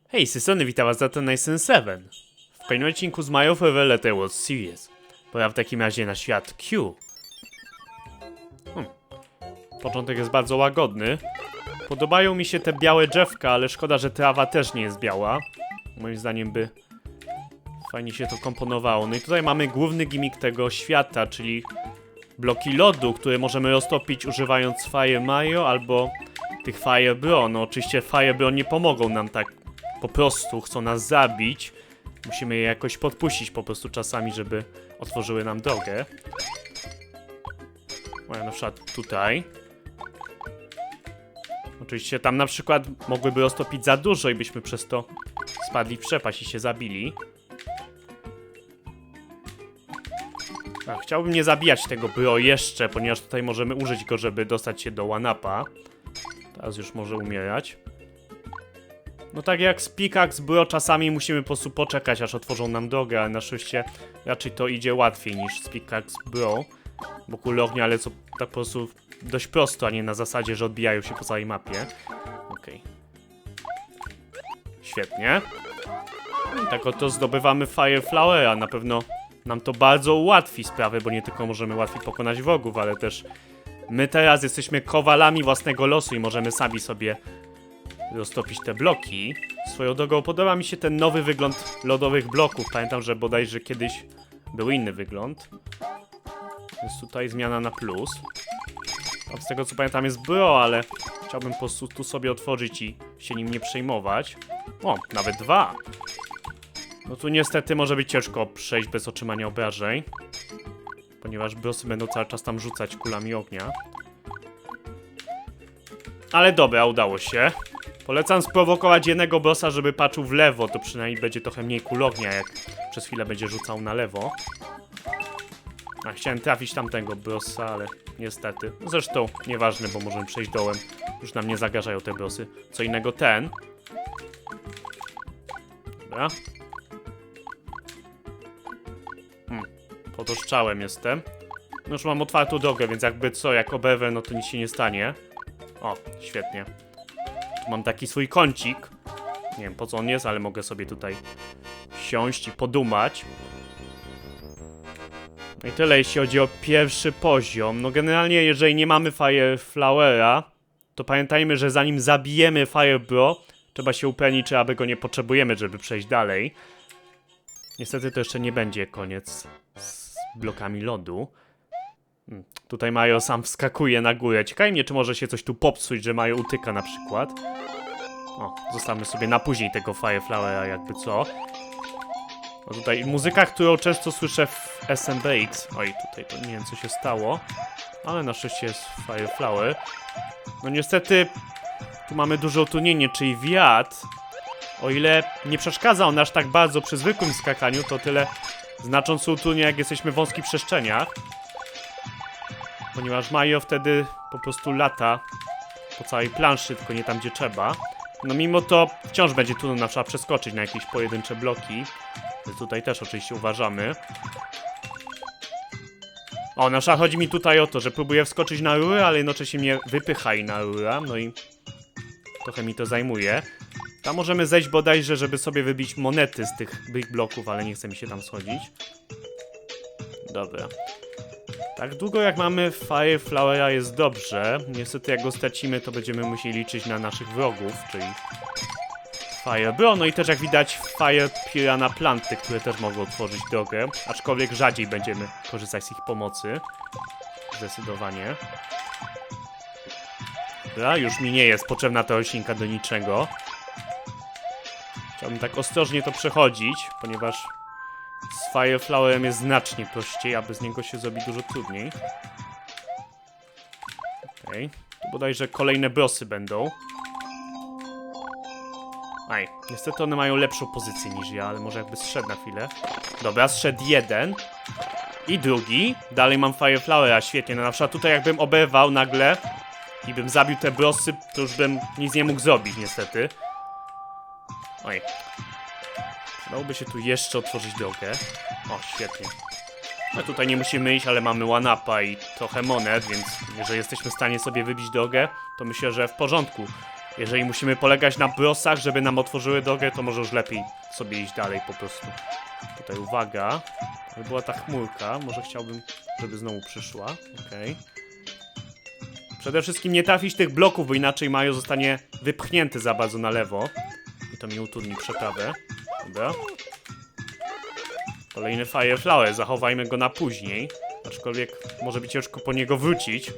Hej, z tej strony witam was za ten Nice 7. W kolejnym odcinku z Mario Forever Letter World Series. Pora w takim razie na świat Q. Początek jest bardzo łagodny. Podobają mi się te białe drzewka, ale szkoda, że trawa też nie jest biała. Moim zdaniem by fajnie się to komponowało. No i tutaj mamy główny gimmick tego świata, czyli bloki lodu, które możemy roztopić używając Fire Mario albo tych Fire Bro. No oczywiście Fire Bro nie pomogą nam tak po prostu, chcą nas zabić. Musimy je jakoś podpuścić po prostu czasami, żeby otworzyły nam drogę. O, na przykład tutaj. Oczywiście tam na przykład mogłyby roztopić za dużo i byśmy przez to spadli w przepaść i się zabili. Chciałbym nie zabijać tego Bro jeszcze, ponieważ tutaj możemy użyć go, żeby dostać się do one-upa. Teraz już może umierać. No tak jak z Pickaxe Bro, czasami musimy po prostu poczekać, aż otworzą nam drogę, ale na szczęście raczej to idzie łatwiej niż z Pickaxe Bro. Bo kule ognia, ale co tak po prostu dość prosto, a nie na zasadzie, że odbijają się po całej mapie. Okej. Świetnie. I tak oto zdobywamy Fire Flowera. Na pewno nam to bardzo ułatwi sprawę, bo nie tylko możemy łatwiej pokonać wrogów, ale też my teraz jesteśmy kowalami własnego losu i możemy sami sobie roztopić te bloki. Swoją drogą podoba mi się ten nowy wygląd lodowych bloków. Pamiętam, że bodajże kiedyś był inny wygląd. Jest tutaj zmiana na plus. Tam z tego co pamiętam jest Bro, ale chciałbym po prostu tu sobie otworzyć i się nim nie przejmować. O, nawet dwa. No tu niestety może być ciężko przejść bez otrzymania obrażeń, ponieważ brosy będą cały czas tam rzucać kulami ognia. Ale dobra, udało się. Polecam sprowokować jednego brosa, żeby patrzył w lewo, to przynajmniej będzie trochę mniej kul ognia, jak przez chwilę będzie rzucał na lewo. A chciałem trafić tamtego brosa, ale niestety. Zresztą nieważne, bo możemy przejść dołem. Już nam nie zagrażają te brosy. Co innego ten. Dobra. Pod oszczałem jestem. No już mam otwartą drogę, więc jakby co, jak oberwę, no to nic się nie stanie. O, świetnie. Tu mam taki swój kącik. Nie wiem po co on jest, ale mogę sobie tutaj siąść i podumać. No i tyle jeśli chodzi o pierwszy poziom. No generalnie jeżeli nie mamy Fire Flowera, to pamiętajmy, że zanim zabijemy Fire Bro, trzeba się upewnić, czy aby go nie potrzebujemy, żeby przejść dalej. Niestety to jeszcze nie będzie koniec z blokami lodu. Tutaj Mario sam wskakuje na górę. Ciekawi mnie, czy może się coś tu popsuć, że Mario utyka na przykład. O, zostawmy sobie na później tego Fire Flowera, jakby co. No tutaj muzyka, którą często słyszę w SMBX. Oj, tutaj to nie wiem, co się stało. Ale na szczęście jest Fire Flower. No niestety, tu mamy duże utrudnienie, czyli wiatr. O ile nie przeszkadza on aż tak bardzo przy zwykłym skakaniu, to tyle znacząco utrudnia, jak jesteśmy w wąskich przestrzeniach. Ponieważ Mario wtedy po prostu lata po całej planszy, tylko nie tam, gdzie trzeba. No mimo to wciąż będzie trudno na przykład przeskoczyć na jakieś pojedyncze bloki. Więc tutaj też oczywiście uważamy. O, na przykład chodzi mi tutaj o to, że próbuję wskoczyć na rurę, ale jednocześnie mnie wypycha i na rura. No i trochę mi to zajmuje. Tam możemy zejść bodajże, żeby sobie wybić monety z tych big bloków, ale nie chce mi się tam schodzić. Dobra. Tak długo jak mamy Fire Flowera jest dobrze. Niestety jak go stracimy, to będziemy musieli liczyć na naszych wrogów, czyli Fire Bro. No i też jak widać Fire Piranha Planty, które też mogą otworzyć drogę. Aczkolwiek rzadziej będziemy korzystać z ich pomocy. Zdecydowanie. Dobra, już mi nie jest potrzebna ta roślinka do niczego. Chciałbym tak ostrożnie to przechodzić, ponieważ z Fire Flowerem jest znacznie prościej, aby z niego się zrobi dużo trudniej. Okej. Tu bodajże kolejne brosy będą. Aj, niestety one mają lepszą pozycję niż ja, ale może jakby zszedł na chwilę. Dobra, zszedł jeden. I drugi. Dalej mam Fire Flowera, świetnie. No na przykład tutaj jakbym oberwał nagle i bym zabił te brosy, to już bym nic nie mógł zrobić niestety. Oj. Dałoby się tu jeszcze otworzyć drogę. O, świetnie. No tutaj nie musimy iść, ale mamy one-upa i trochę monet, więc jeżeli jesteśmy w stanie sobie wybić drogę, to myślę, że w porządku. Jeżeli musimy polegać na brosach, żeby nam otworzyły drogę, to może już lepiej sobie iść dalej po prostu. Tutaj uwaga. Była ta chmurka. Może chciałbym, żeby znowu przyszła. Okej. Przede wszystkim nie trafić tych bloków, bo inaczej Mario zostanie wypchnięty za bardzo na lewo. I to mi utrudni przeprawę. Dobra. Kolejny Fire Flower. Zachowajmy go na później. Aczkolwiek może być ciężko po niego wrócić.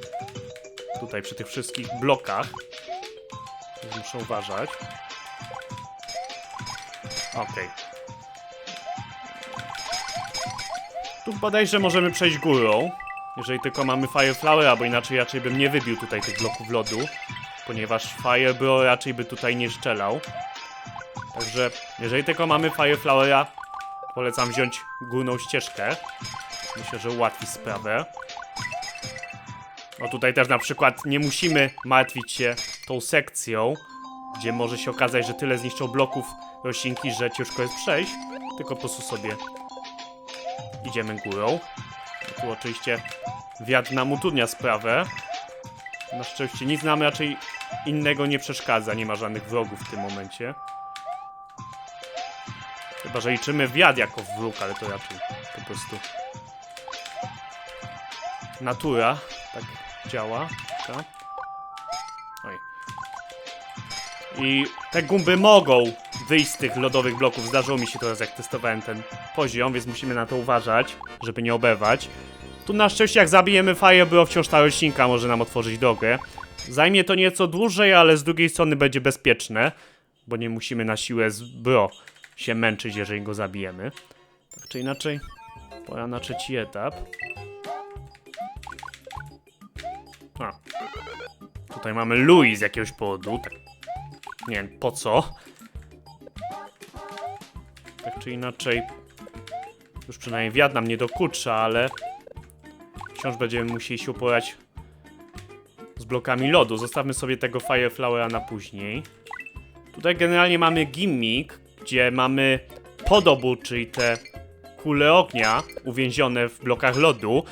Tutaj przy tych wszystkich blokach. Muszę uważać. Okej. Tu bodajże możemy przejść górą. Jeżeli tylko mamy Fire Flower, albo inaczej raczej bym nie wybił tutaj tych bloków lodu. Ponieważ Fire Bro raczej by tutaj nie strzelał. Także jeżeli tylko mamy Fire Flowera, polecam wziąć górną ścieżkę. Myślę, że ułatwi sprawę. O, tutaj też na przykład nie musimy martwić się tą sekcją, gdzie może się okazać, że tyle zniszczą bloków roślinki, że ciężko jest przejść. Tylko po prostu sobie idziemy górą. Tu oczywiście wiatr nam utrudnia sprawę. Na szczęście nic nam raczej innego nie przeszkadza. Nie ma żadnych wrogów w tym momencie. Chyba że liczymy wiatr jako wróg, ale to raczej po prostu natura tak działa. Tak? Oj. I te gumby mogą wyjść z tych lodowych bloków. Zdarzyło mi się teraz, jak testowałem ten poziom, więc musimy na to uważać, żeby nie oberwać. Tu na szczęście jak zabijemy Fire Bro, wciąż ta roślinka może nam otworzyć drogę. Zajmie to nieco dłużej, ale z drugiej strony będzie bezpieczne, bo nie musimy na siłę z Bro się męczyć, jeżeli go zabijemy. Tak czy inaczej, pora na trzeci etap. A. Tutaj mamy Louis z jakiegoś powodu. Tak. Nie wiem po co. Tak czy inaczej, już przynajmniej wiatr nam nie dokucza, ale wciąż będziemy musieli się uporać z blokami lodu. Zostawmy sobie tego Fire Flowera na później. Tutaj generalnie mamy gimmick, gdzie mamy podobór, czyli te kule ognia uwięzione w blokach lodu.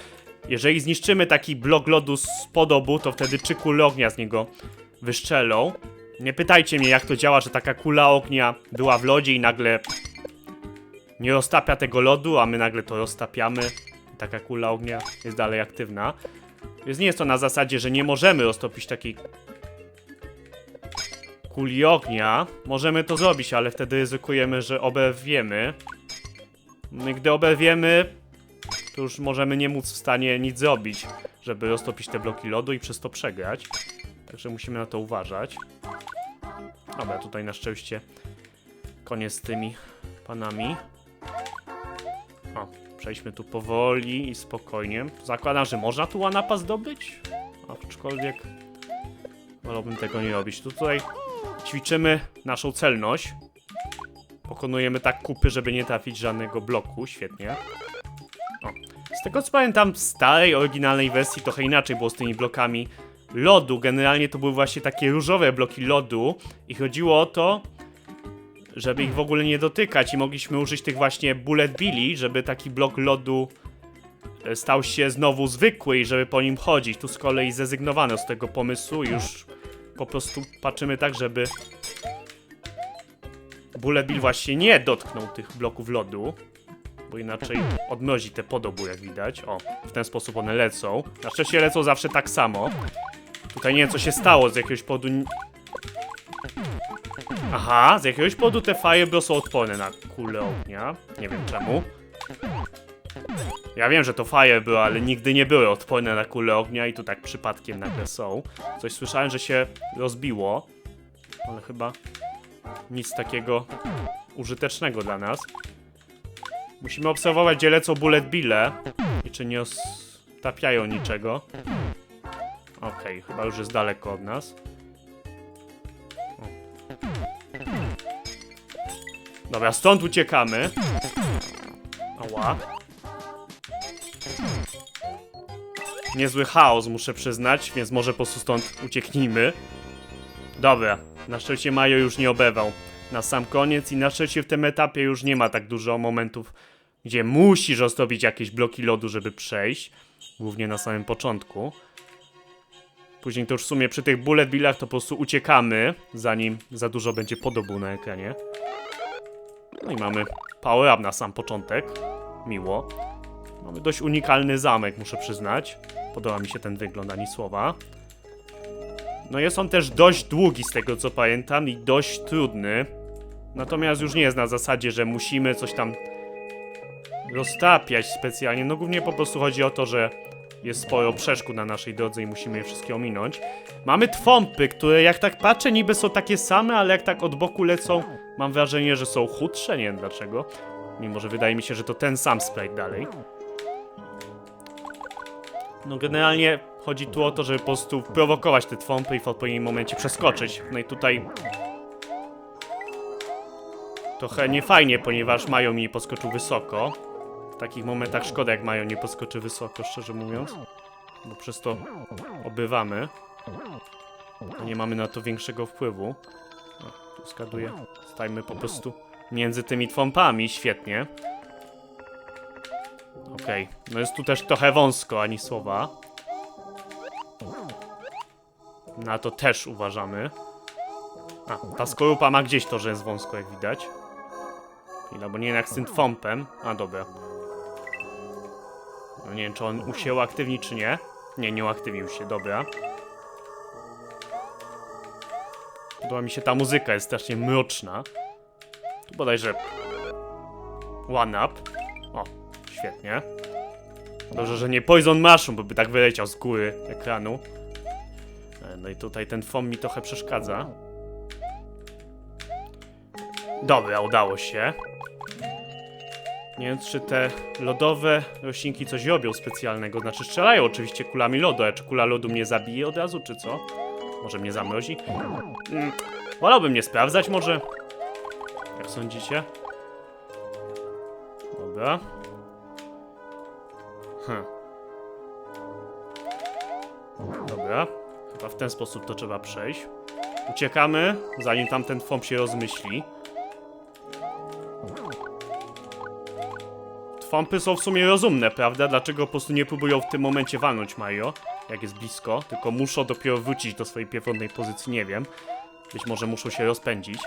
Jeżeli zniszczymy taki blok lodu z podobu, to wtedy 3 kule ognia z niego wystrzelą. Nie pytajcie mnie, jak to działa, że taka kula ognia była w lodzie i nagle nie roztapia tego lodu, a my nagle to roztapiamy. I taka kula ognia jest dalej aktywna. Więc nie jest to na zasadzie, że nie możemy roztopić takiej kuli ognia. Możemy to zrobić, ale wtedy ryzykujemy, że oberwiemy. No i gdy oberwiemy, to już możemy nie móc w stanie nic zrobić, żeby roztopić te bloki lodu i przez to przegrać. Także musimy na to uważać. Dobra, tutaj na szczęście koniec z tymi panami. O, przejdźmy tu powoli i spokojnie. Zakładam, że można tu one-upa zdobyć? Aczkolwiek wolałbym tego nie robić. Tutaj ćwiczymy naszą celność. Pokonujemy tak kupy, żeby nie trafić żadnego bloku. Świetnie. O. Z tego co pamiętam, w starej, oryginalnej wersji trochę inaczej było z tymi blokami lodu. Generalnie to były właśnie takie różowe bloki lodu i chodziło o to, żeby ich w ogóle nie dotykać i mogliśmy użyć tych właśnie bullet billi, żeby taki blok lodu stał się znowu zwykły i żeby po nim chodzić. Tu z kolei zrezygnowano z tego pomysłu i już po prostu patrzymy tak, żeby bullet bill właśnie nie dotknął tych bloków lodu, bo inaczej odmrozi te podobu, jak widać. O, w ten sposób one lecą. Na szczęście lecą zawsze tak samo. Tutaj nie wiem, co się stało, z jakiegoś powodu... Aha, z jakiegoś powodu te Fire Bro są odporne na kulę ognia. Nie wiem czemu. Ja wiem, że to Fire Bro, ale nigdy nie były odporne na kulę ognia i tu tak przypadkiem nagle są. Coś słyszałem, że się rozbiło, ale chyba nic takiego użytecznego dla nas. Musimy obserwować, gdzie lecą bullet bille i czy nie roztapiają niczego. Okej, chyba już jest daleko od nas. O. Dobra, stąd uciekamy. Ała. Niezły chaos, muszę przyznać, więc może po prostu stąd ucieknijmy. Dobra, na szczęście Mario już nie obewał na sam koniec i na szczęście w tym etapie już nie ma tak dużo momentów, gdzie musisz roztopić jakieś bloki lodu, żeby przejść. Głównie na samym początku. Później to już w sumie przy tych bullet billach to po prostu uciekamy, zanim za dużo będzie podobu na ekranie. No i mamy power up na sam początek. Miło. Mamy dość unikalny zamek, muszę przyznać. Podoba mi się ten wygląd, ani słowa. No jest on też dość długi z tego co pamiętam i dość trudny. Natomiast już nie jest na zasadzie, że musimy coś tam roztapiać specjalnie. No głównie po prostu chodzi o to, że jest sporo przeszkód na naszej drodze i musimy je wszystkie ominąć. Mamy twąpy, które jak tak patrzę niby są takie same, ale jak tak od boku lecą, mam wrażenie, że są chudsze, nie wiem dlaczego. Mimo, że wydaje mi się, że to ten sam sprite dalej. No generalnie chodzi tu o to, żeby po prostu prowokować te twąpy i w odpowiednim momencie przeskoczyć. No i tutaj trochę niefajnie, ponieważ Majo mi nie podskoczył wysoko. W takich momentach szkoda, jak Majo nie podskoczy wysoko, szczerze mówiąc. Bo przez to obywamy. A nie mamy na to większego wpływu. O, tu skaduję. Stajmy po prostu między tymi twąpami, świetnie. Okej, no jest tu też trochę wąsko, ani słowa. Na to też uważamy. A, ta skorupa ma gdzieś to, że jest wąsko, jak widać. Chwila, bo nie wiem jak z tym twąpem. A, dobra. No nie wiem, czy on się uaktywni, czy nie. Nie, nie uaktywnił się, dobra. Podoba mi się ta muzyka, jest strasznie mroczna. Tu bodajże one up. O, świetnie. Dobrze, że nie Poison Mushroom, bo by tak wyleciał z góry ekranu. No i tutaj ten foam mi trochę przeszkadza. Dobra, udało się. Nie wiem, czy te lodowe roślinki coś robią specjalnego. Znaczy strzelają oczywiście kulami lodu, ale czy kula lodu mnie zabije od razu, czy co? Może mnie zamrozi? Wolałbym nie sprawdzać może. Jak sądzicie? Dobra. Dobra. Chyba w ten sposób to trzeba przejść. Uciekamy, zanim tamten foam się rozmyśli. Twompy są w sumie rozumne, prawda? Dlaczego po prostu nie próbują w tym momencie walnąć Mario, jak jest blisko, tylko muszą dopiero wrócić do swojej pierwotnej pozycji, nie wiem. Być może muszą się rozpędzić.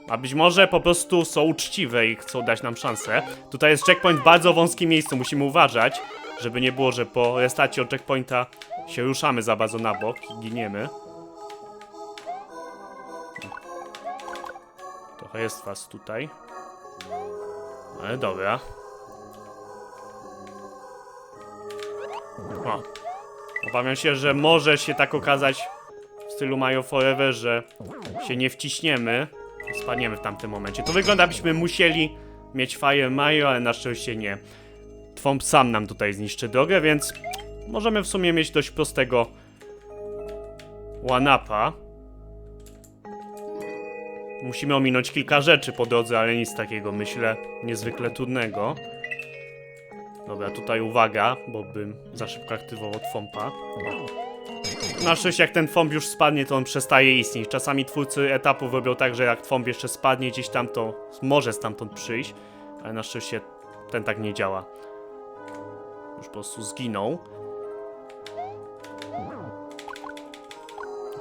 A być może po prostu są uczciwe i chcą dać nam szansę. Tutaj jest checkpoint w bardzo wąskim miejscu, musimy uważać, żeby nie było, że po restarcie od checkpointa się ruszamy za bardzo na bok i giniemy. Trochę jest was tutaj. Ale dobra. O. Obawiam się, że może się tak okazać w stylu Mario Forever, że się nie wciśniemy i spadniemy w tamtym momencie. To wygląda, byśmy musieli mieć Fire Mario, ale na szczęście nie. Twomp sam nam tutaj zniszczy drogę, więc możemy w sumie mieć dość prostego one-upa. Musimy ominąć kilka rzeczy po drodze, ale nic takiego, myślę, niezwykle trudnego. Dobra, tutaj uwaga, bo bym za szybko aktywował Twompa. Na szczęście jak ten Twomp już spadnie, to on przestaje istnieć. Czasami twórcy etapów robią tak, że jak Twomp jeszcze spadnie gdzieś tam, to może stamtąd przyjść. Ale na szczęście ten tak nie działa. Już po prostu zginął.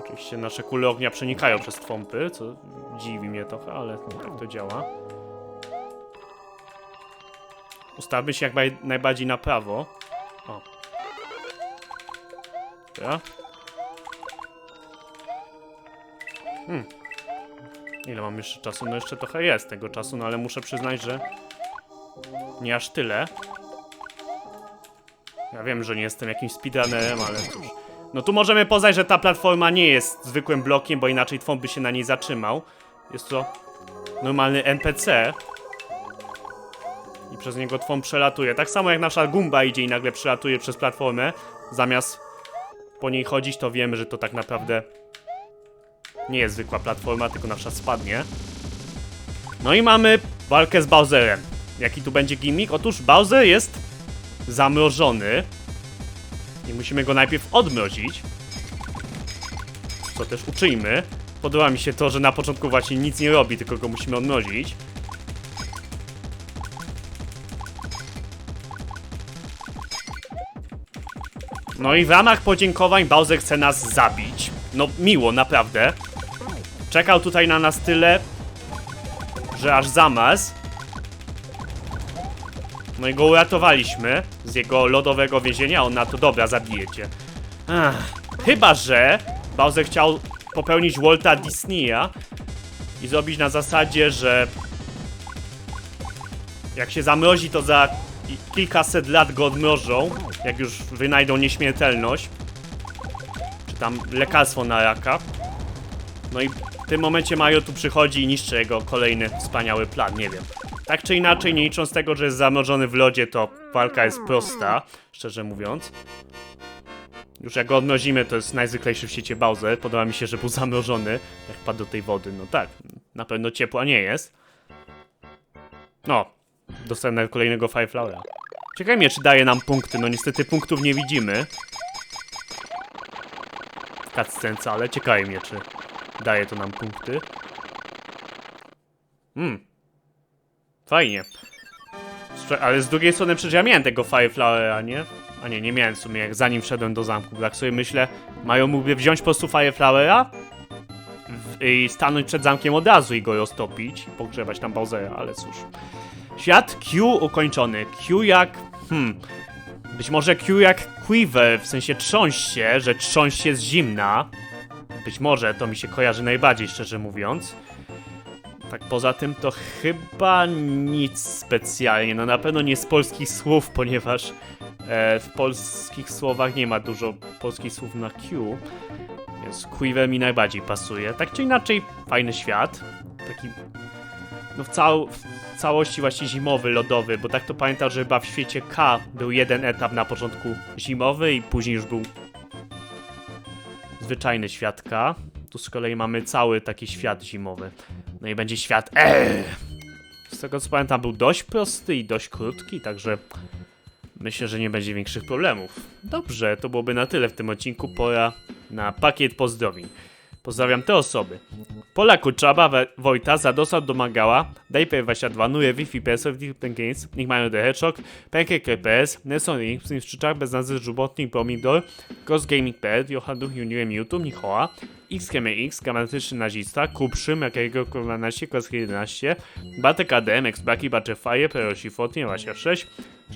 Oczywiście nasze kule ognia przenikają przez Twompy, co dziwi mnie trochę, ale tak to działa. Ustawmy się jak najbardziej na prawo. O. Dobra. Ile mam jeszcze czasu? No jeszcze trochę jest tego czasu, no ale muszę przyznać, że nie aż tyle. Ja wiem, że nie jestem jakimś speedrunnerem, ale cóż. No tu możemy poznać, że ta platforma nie jest zwykłym blokiem, bo inaczej Twomp by się na niej zatrzymał. Jest to normalny NPC. I przez niego Twomp przelatuje. Tak samo jak nasza Goomba idzie i nagle przelatuje przez platformę. Zamiast po niej chodzić, to wiemy, że to tak naprawdę nie jest zwykła platforma, tylko nasza spadnie. No i mamy walkę z Bowserem. Jaki tu będzie gimmick? Otóż Bowser jest zamrożony. I musimy go najpierw odmrozić. Co też uczyjmy. Podoba mi się to, że na początku właśnie nic nie robi, tylko go musimy odmrozić. No i w ramach podziękowań Bowser chce nas zabić. No miło, naprawdę. Czekał tutaj na nas tyle, że aż zamarzł. No i go uratowaliśmy z jego lodowego więzienia. On na to, dobra, zabijecie. Chyba że Bowser chciał popełnić Walta Disneya i zrobić na zasadzie, że jak się zamrozi, to za kilkaset lat go odmrożą, jak już wynajdą nieśmiertelność, czy tam lekarstwo na raka. No i w tym momencie Mario tu przychodzi i niszczy jego kolejny wspaniały plan, nie wiem. Tak czy inaczej, nie licząc tego, że jest zamrożony w lodzie, to walka jest prosta, szczerze mówiąc. Już jak go odmrozimy, to jest najzwyklejszy w świecie Bowser. Podoba mi się, że był zamrożony, jak padł do tej wody. No tak, na pewno ciepła nie jest. No, dostanę kolejnego Fire Flowera. Ciekawe mnie, czy daje nam punkty. No niestety punktów nie widzimy w cutscence, ale ciekawe mnie, czy daje to nam punkty. Fajnie. Ale z drugiej strony przecież ja miałem tego Fire Flowera, nie? A nie, nie miałem w sumie, jak zanim wszedłem do zamku. Tak sobie myślę, Mario mógłby wziąć po prostu Fire Flowera i stanąć przed zamkiem od razu i go roztopić. Pogrzebać tam Bowsera, ale cóż. Świat Q ukończony. Q jak... Być może Q jak Quiver, w sensie trząść się, że trząść jest zimna. Być może, to mi się kojarzy najbardziej, szczerze mówiąc. Tak poza tym to chyba nic specjalnie. No na pewno nie z polskich słów, ponieważ w polskich słowach nie ma dużo polskich słów na Q. Więc Quiver mi najbardziej pasuje. Tak czy inaczej, fajny świat. Taki... No w całości właśnie zimowy, lodowy, bo tak to pamiętam, że chyba w świecie K był jeden etap na początku zimowy i później już był zwyczajny świat K. Tu z kolei mamy cały taki świat zimowy. No i będzie świat Z tego co pamiętam był dość prosty i dość krótki, także myślę, że nie będzie większych problemów. Dobrze, to byłoby na tyle w tym odcinku. Pora na pakiet pozdrowień. Pozdrawiam te osoby. Pola Kurczaba, Wojta, Zadosad Domagała, Dajper22, Nuje, Wi-Fi, PS, Games, Niech mają The Hedgehog, Pancake PS, Nelson Link, w Szczyczach, Bez nazwy, Żubotnik, Pomidor, Ghost Gaming.pl, Johanduch, Juniorem YouTube, Nichoła, XKMX, Gramatyczny Nazista, Kupszym, Jakiego 12, Koski 11, Batek ADM, Xbaki, Baczefire, Perosi Fortin, Wasia 6,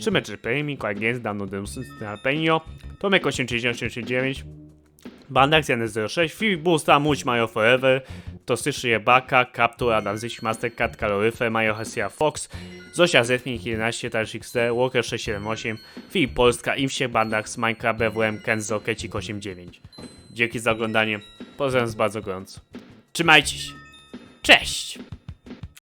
Szymeczny Play, Mikołaj Games, Dano Deus, Penio, Tomek 839, Bandak, Janes06, Filip Busta, Muć, Mario Forever, Tostyszy Jebaka, Captur, Adam Zyś, Mastercard, Kaloryfe, Mario Hesia Fox, Zosia Zetnik 11, Tarz XD, Walker 678, Filip Polska, Imsiek, Bandax, Minecraft, BWM, Kenzo, Kecik 89. Dzięki za oglądanie, pozdrawiam bardzo gorąco. Trzymajcie się, cześć!